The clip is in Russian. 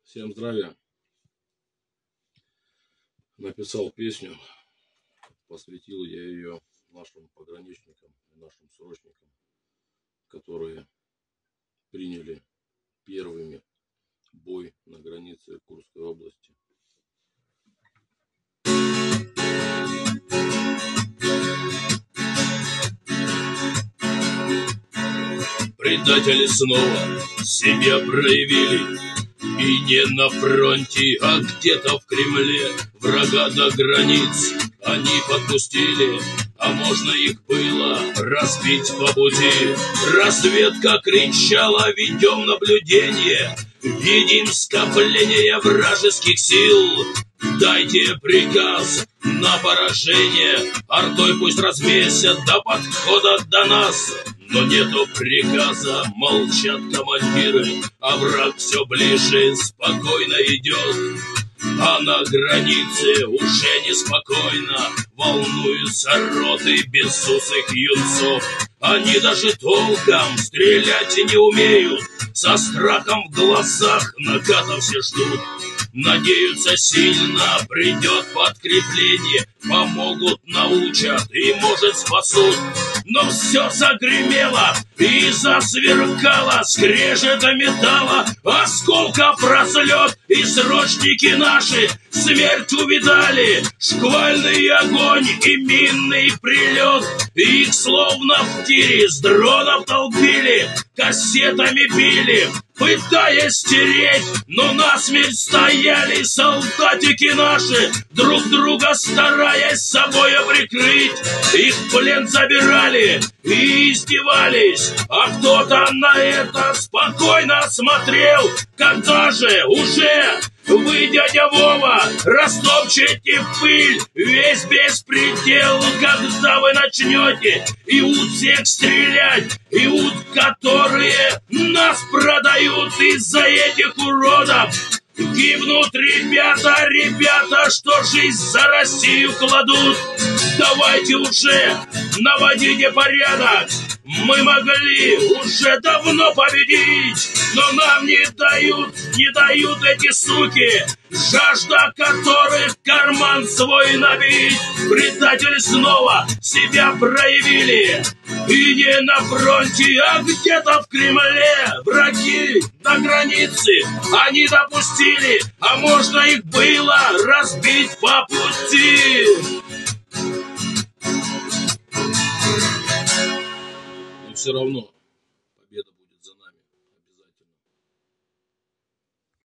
Всем здравия. Написал песню, посвятил я ее нашим пограничникам и нашим срочникам, которые приняли первыми бой на границе Курской области. Предатели снова себя проявили. И не на фронте, а где-то в Кремле. Врага до границ они подпустили, а можно их было разбить по пути. Разведка кричала: ведем наблюдение, видим скопление вражеских сил. Дайте приказ на поражение, артой пусть размесят до подхода до нас. Но нету приказа, молчат командиры, а враг все ближе, спокойно идет. А на границе уже неспокойно волнуются роты безусых юнцов. Они даже толком стрелять не умеют, со страхом в глазах наката все ждут. Надеются сильно, придет подкрепление, помогут, научат и, может, спасут. Но все загремело и засверкало, скрежета металла, осколков разлет, и срочники наши смерть увидали. Шквальный огонь и минный прилет, их словно в тире с дронов толпили, кассетами били, пытаясь стереть, но насмерть стояли солдатики наши, друг друга стараясь собой прикрыть. Их в плен забирали и издевались, а кто-то на это спокойно смотрел. Когда же уже вы, дядя Вова, растопчете в пыль весь беспредел, когда вы начнете и ут всех стрелять, и ут, которые нас продают из-за этих уродов. Гибнут ребята, что жизнь за Россию кладут. Давайте уже наводите порядок. Мы могли уже давно победить, но нам не дают эти суки, жажда которых карман свой набить. Предатели снова себя проявили, и не на фронте, а где-то в Кремле. Враги на границе они допустили, а можно их было разбить по пути. Но все равно